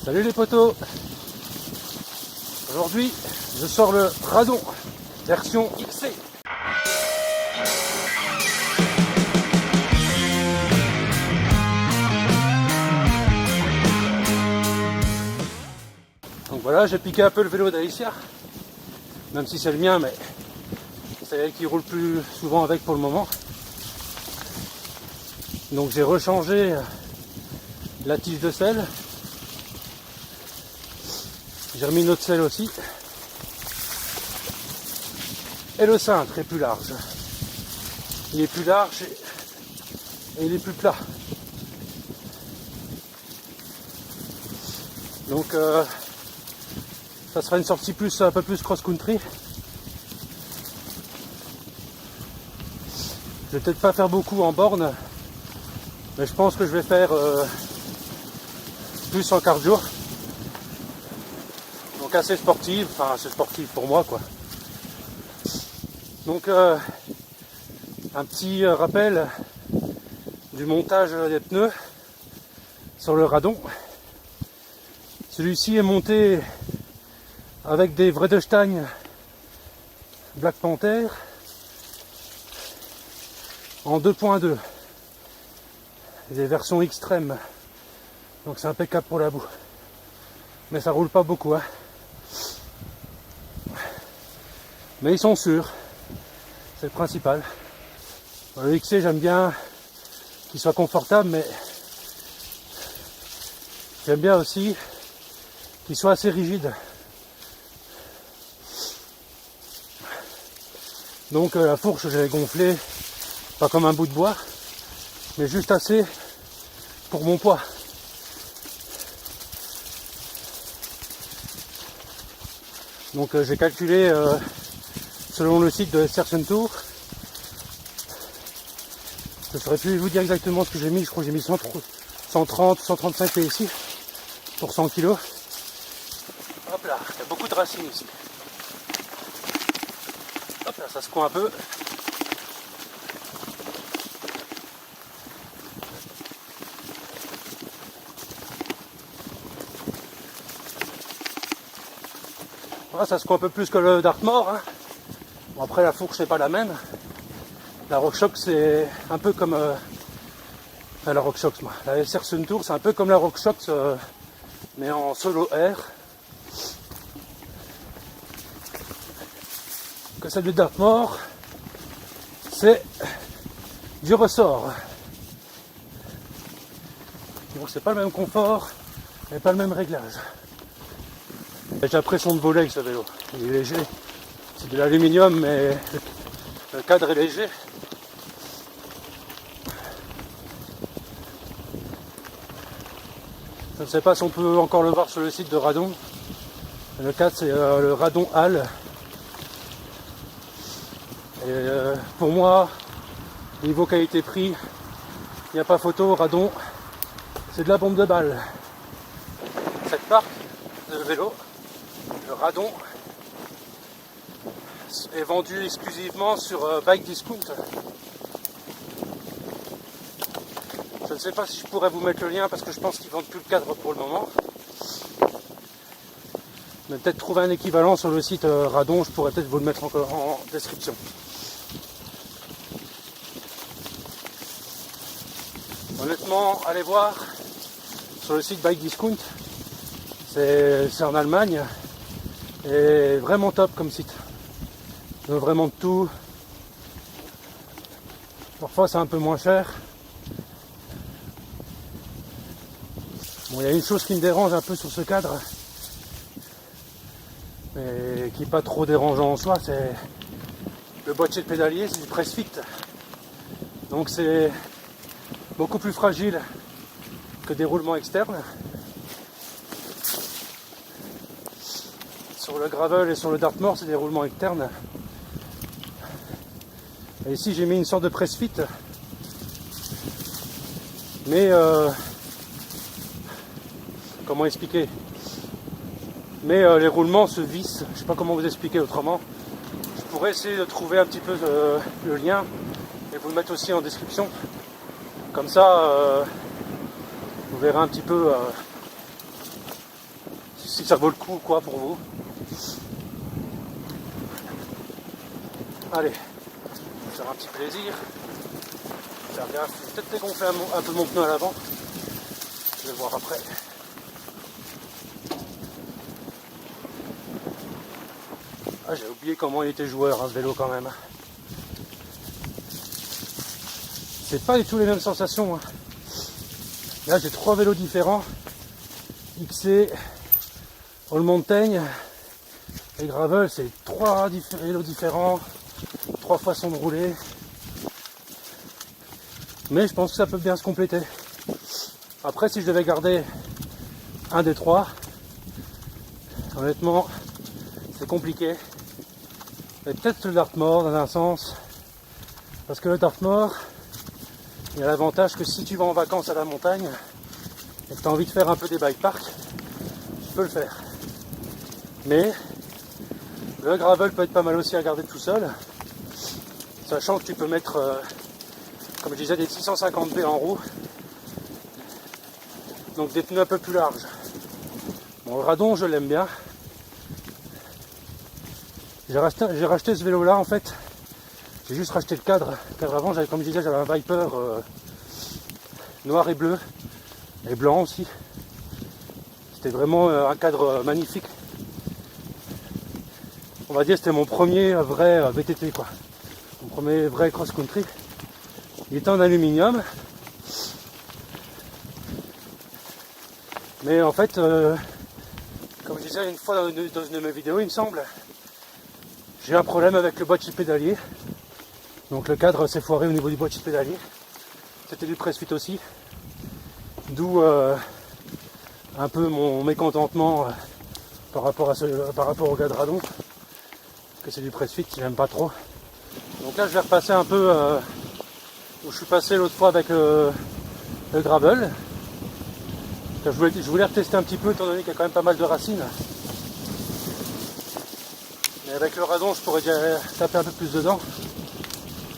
Salut les potos. Aujourd'hui je sors le radon version XC. Donc voilà, j'ai piqué un peu le vélo d'Alicia, même si c'est le mien, mais c'est elle qui roule plus souvent avec pour le moment. Donc j'ai rechangé la tige de selle. J'ai remis une autre selle aussi. Et le cintre est plus large. Il est plus large et il est plus plat. Donc ça sera une sortie un peu plus cross-country. Je vais peut-être pas faire beaucoup en borne, mais je pense que je vais faire plus en cardio. Donc assez sportive, enfin assez sportive pour moi quoi. Donc un petit rappel du montage des pneus sur le radon. Celui-ci est monté avec des Vredestein Black Panther en 2.2, des versions extrêmes, donc c'est impeccable pour la boue, mais ça roule pas beaucoup hein. Mais ils sont sûrs, c'est le principal. Le XC j'aime bien qu'il soit confortable, mais j'aime bien aussi qu'il soit assez rigide. Donc la fourche j'ai gonflé, pas comme un bout de bois, mais juste assez pour mon poids. Donc j'ai calculé selon le site de SR Tour. Je ne saurais plus vous dire exactement ce que j'ai mis, je crois que j'ai mis 130, 135 ici pour 100 kg. Hop là, il y a beaucoup de racines ici. Hop là, ça secoue un peu. Voilà, ça secoue un peu plus que le Dartmoor. Hein. Bon, après la fourche n'est pas la même. La RockShox c'est un peu comme la RockShox, la SR Suntour c'est un peu comme la RockShox mais en solo air. Que celle du Dartmoor c'est du ressort. Donc c'est pas le même confort et pas le même réglage. J'ai l'impression de voler avec ce vélo. Il est léger. C'est de l'aluminium mais le cadre est léger. Je ne sais pas si on peut encore le voir sur le site de Radon. Le cadre c'est le Radon Hall. Et pour moi, niveau qualité-prix, il n'y a pas photo. Radon, c'est de la bombe de balle. Cette marque de vélo, le Radon, est vendue exclusivement sur Bike Discount. Je ne sais pas si je pourrais vous mettre le lien parce que je pense qu'ils ne vendent plus le cadre pour le moment. Mais peut-être trouver un équivalent sur le site Radon, je pourrais peut-être vous le mettre encore en description. Honnêtement, allez voir sur le site Bike Discount, c'est en Allemagne et vraiment top comme site. Il y a vraiment de tout. Parfois c'est un peu moins cher. Bon, il y a une chose qui me dérange un peu sur ce cadre, mais qui n'est pas trop dérangeant en soi, c'est le boîtier de pédalier, c'est du press fit. Donc c'est beaucoup plus fragile que des roulements externes. Sur le gravel et sur le Dartmoor, c'est des roulements externes. Et ici j'ai mis une sorte de press fit, mais comment expliquer? Mais les roulements se vissent, je sais pas comment vous expliquer autrement. Je pourrais essayer de trouver un petit peu le lien et vous le mettre aussi en description. Comme ça, vous verrez un petit peu si ça vaut le coup ou quoi pour vous. Allez, je vais faire un petit plaisir. Faire gaffe, je vais peut-être dégonfler un peu mon pneu à l'avant. Je vais voir après. Ah, j'ai oublié comment il était joueur, ce vélo quand même. C'est pas du tout les mêmes sensations. Hein. Là, j'ai 3 vélos différents. XC, All Mountain et Gravel, c'est 3 vélos différents, 3 façons de rouler. Mais je pense que ça peut bien se compléter. Après, si je devais garder un des 3, honnêtement, c'est compliqué. Et peut-être le Dartmoor dans un sens, parce que le Dartmoor, il y a l'avantage que si tu vas en vacances à la montagne et que tu as envie de faire un peu des bike parks, tu peux le faire. Mais le gravel peut être pas mal aussi à garder tout seul, sachant que tu peux mettre, comme je disais, des 650B en roue, donc des pneus un peu plus larges. Bon, le radon, je l'aime bien. J'ai racheté ce vélo là en fait, j'ai juste racheté le cadre. Le cadre avant, comme je disais, j'avais un Viper noir et bleu, et blanc aussi. C'était vraiment un cadre magnifique. On va dire que c'était mon premier vrai VTT quoi. Mon premier vrai cross-country. Il était en aluminium. Mais en fait, comme je disais une fois dans une de mes vidéos, il me semble, j'ai un problème avec le boîtier pédalier. Donc le cadre s'est foiré au niveau du boîtier pédalier. C'était du press-fit aussi. D'où un peu mon mécontentement par rapport au gars de radon. Que c'est du press-fit, j'aime pas trop. Donc là je vais repasser un peu où je suis passé l'autre fois avec le gravel. Je voulais retester un petit peu étant donné qu'il y a quand même pas mal de racines. Mais avec le radon je pourrais déjà taper un peu plus dedans.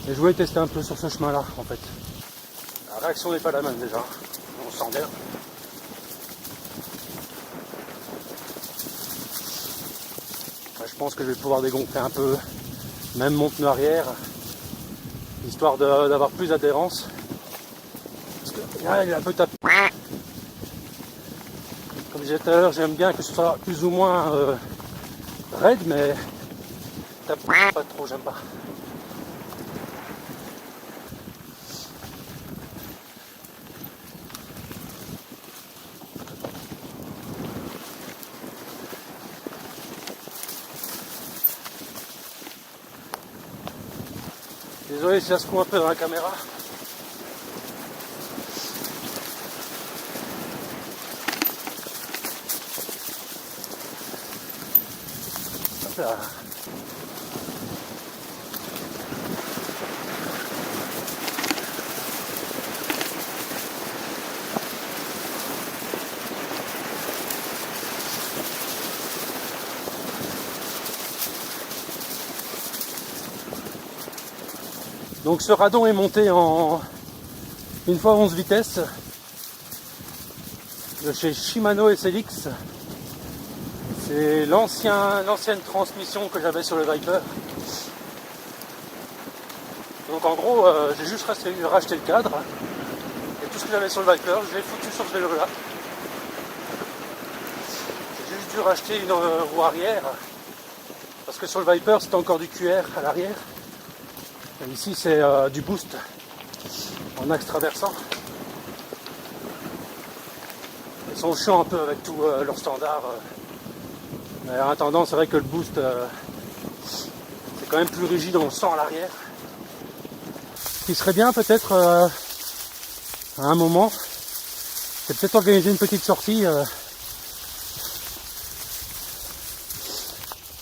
Et je voulais tester un peu sur ce chemin là en fait. La réaction n'est pas la même déjà. On sent bien. Je pense que je vais pouvoir dégonfler un peu même mon pneu arrière, histoire d'avoir plus d'adhérence. Parce que là, il est un peu tapé. Comme je disais tout à l'heure, j'aime bien que ce soit plus ou moins raide, mais tapé pas trop, j'aime pas. Désolé si ça se coupe un peu dans la caméra. Hop là. Donc ce radon est monté en une fois 11 vitesses de chez Shimano SLX. C'est l'ancienne transmission que j'avais sur le Viper. Donc en gros, j'ai juste racheté le cadre. Et tout ce que j'avais sur le Viper, je l'ai foutu sur ce vélo là. J'ai juste dû racheter une roue arrière. Parce que sur le Viper, c'était encore du QR à l'arrière. Et ici, c'est du boost en axe traversant. Ils sont chiants un peu avec tout leur standard. Mais en attendant, c'est vrai que le boost, c'est quand même plus rigide, on le sent à l'arrière. Ce qui serait bien peut-être à un moment, c'est peut-être organiser une petite sortie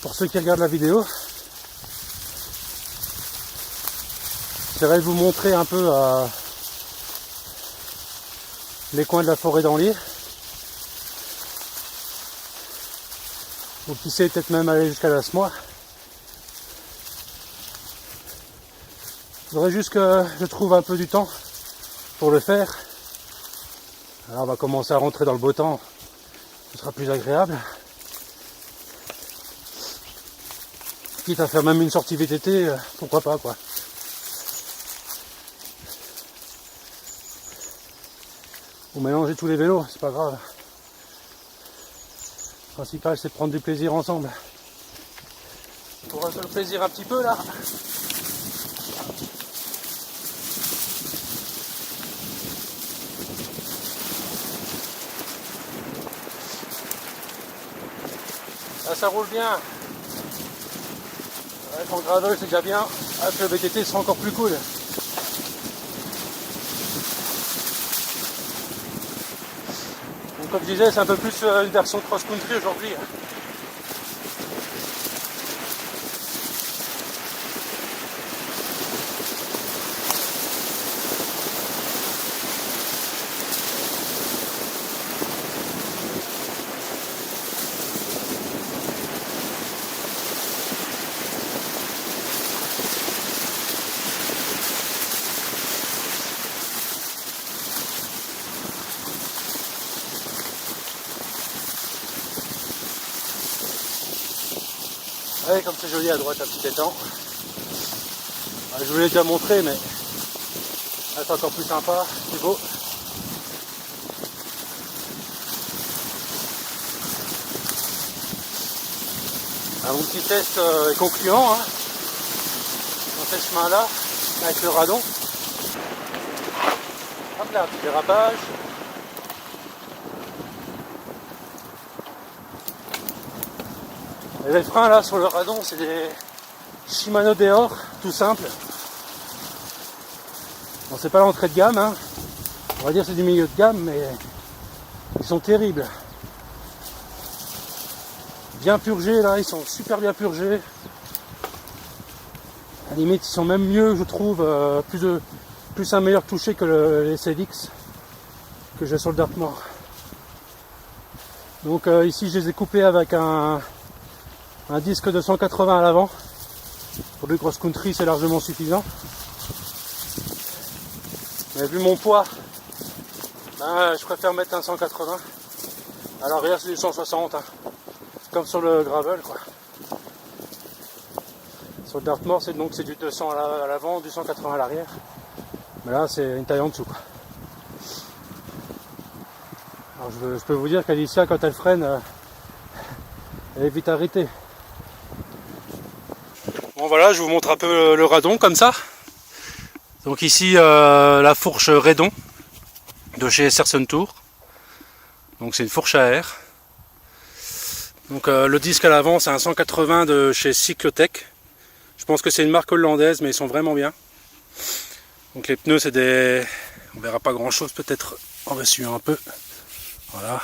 pour ceux qui regardent la vidéo. J'essaierai de vous montrer un peu les coins de la forêt d'Anlier. Ou qui sait, peut-être même aller jusqu'à l'Asmois. Il faudrait juste que je trouve un peu du temps pour le faire. Alors on va commencer à rentrer dans le beau temps. Ce sera plus agréable. quitte à faire même une sortie VTT, pourquoi pas quoi. Ou mélanger tous les vélos, c'est pas grave. Le principal c'est de prendre du plaisir ensemble. On va faire le plaisir un petit peu là. Là ça roule bien. Avec en gravel c'est déjà bien. Avec le VTT ce sera encore plus cool. Donc comme je disais, c'est un peu plus une version cross-country aujourd'hui. Ouais, comme c'est joli à droite, un petit étang. Je vous l'ai déjà montré, mais là c'est encore plus sympa, c'est beau. Mon petit test est concluant, hein, dans ce chemin-là, avec le radon. Hop là, petit dérapage. Et les freins là sur le radon, c'est des Shimano Deore, tout simple. Bon, c'est pas l'entrée de gamme, hein. On va dire c'est du milieu de gamme, mais ils sont terribles. Bien purgés là, ils sont super bien purgés. À la limite, ils sont même mieux, je trouve, plus un meilleur toucher que les SLX que j'ai sur le Dartmoor. Donc ici, je les ai coupés avec un disque de 180 à l'avant. Pour le cross-country, c'est largement suffisant. Mais vu mon poids, je préfère mettre un 180. À l'arrière, c'est du 160. Hein. Comme sur le gravel, quoi. Sur le Dartmoor, c'est du 200 à l'avant, du 180 à l'arrière. Mais là, c'est une taille en dessous, quoi. Alors, je peux vous dire qu'Alicia, quand elle freine, elle est vite arrêtée. Bon voilà, je vous montre un peu le radon comme ça. Donc ici la fourche Redon de chez Serson Tour. Donc c'est une fourche à air. Donc le disque à l'avant c'est un 180 de chez Cyclotech. Je pense que c'est une marque hollandaise mais ils sont vraiment bien. Donc les pneus c'est des... On verra pas grand chose peut-être en va un peu. Voilà.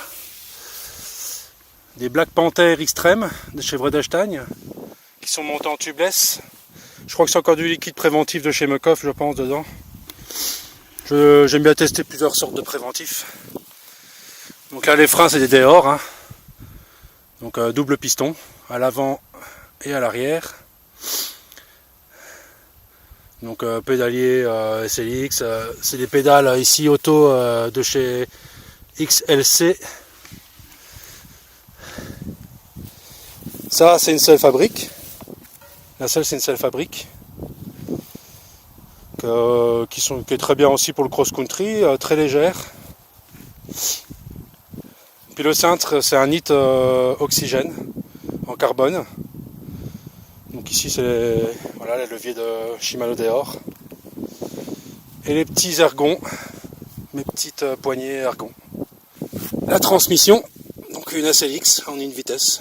Des Black Panther Extreme de chez Vredestein. Qui sont montés en tubeless. Je crois que c'est encore du liquide préventif de chez Mucoff, je pense, dedans. J'aime bien tester plusieurs sortes de préventifs. Donc là, les freins, c'est des Deore. Hein. Donc double piston, à l'avant et à l'arrière. Donc pédalier SLX. C'est des pédales ici auto de chez XLC. Ça, c'est une seule fabrique. La seule c'est une seule fabrique qui est très bien aussi pour le cross-country, très légère. Puis le cintre c'est un NIT oxygène en carbone. Donc ici c'est voilà, les leviers de Shimano Deore. Et les petits ergons, mes petites poignées ergons. La transmission, donc une SLX en une vitesse.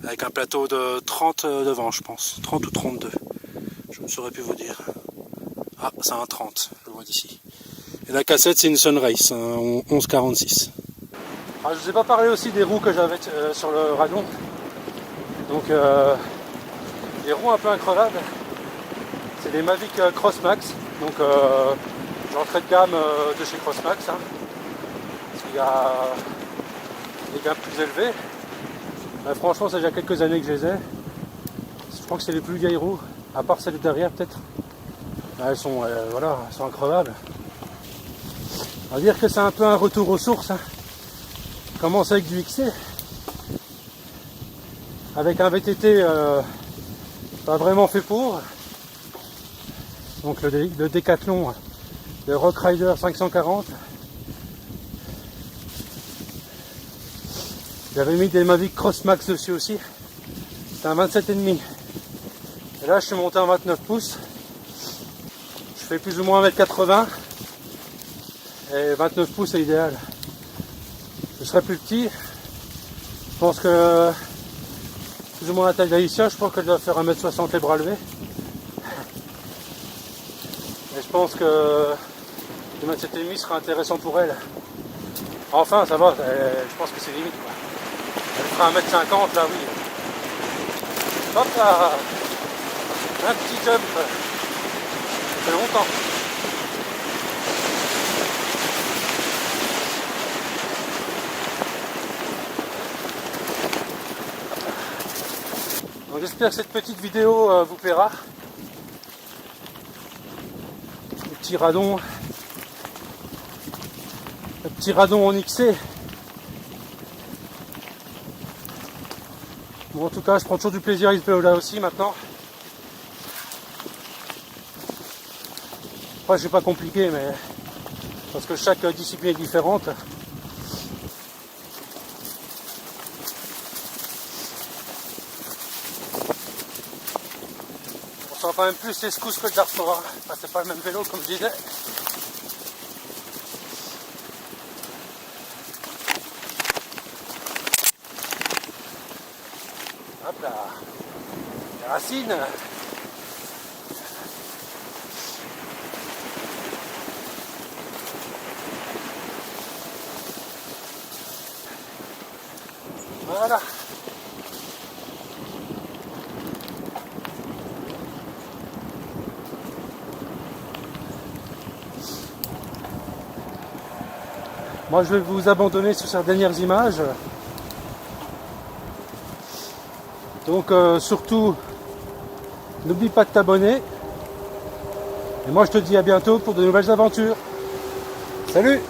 Avec un plateau de 30 devant, je pense. 30 ou 32. Je ne saurais plus vous dire. Ah, c'est un 30, je le vois d'ici. Et la cassette, c'est une Sunrace, un 1146. Alors, je ne vous ai pas parlé aussi des roues que j'avais sur le radon. Donc, des roues un peu increvables. C'est des Mavic Crossmax. Donc, l'entrée de gamme de chez Crossmax. Hein. Parce qu'il y a des gammes plus élevées. Franchement, ça fait déjà quelques années que je les ai. Je crois que c'est les plus vieilles roues, à part celles de derrière peut-être. Elles sont, voilà, elles sont increvables. On va dire que c'est un peu un retour aux sources. Hein. On commence avec du XC, avec un VTT pas vraiment fait pour. Donc le Décathlon, le Rock Rider 540. J'avais mis des Mavic Cross Max dessus aussi. C'est un 27,5. Et là je suis monté en 29 pouces. Je fais plus ou moins 1m80. Et 29 pouces c'est idéal. Je serais plus petit. Je pense que plus ou moins la taille d'Alicia, je pense qu'elle doit faire 1m60 les bras levés. Et je pense que le 27,5 sera intéressant pour elle. Enfin, ça va, je pense que c'est limite, quoi. Elle fera 1m50 là, oui. Hop là, un petit jump. Ça fait longtemps. Donc j'espère que cette petite vidéo vous plaira. Le petit radon en XC. Bon, en tout cas, je prends toujours du plaisir à ce vélo là aussi maintenant. Après, c'est pas compliqué, mais parce que chaque discipline est différente. On sent quand même plus les secousses que le Dartmoor. Enfin, c'est pas le même vélo, comme je disais. Hop là, les racines. Voilà. Moi je vais vous abandonner sur ces dernières images. Donc surtout, n'oublie pas de t'abonner. Et moi je te dis à bientôt pour de nouvelles aventures. Salut!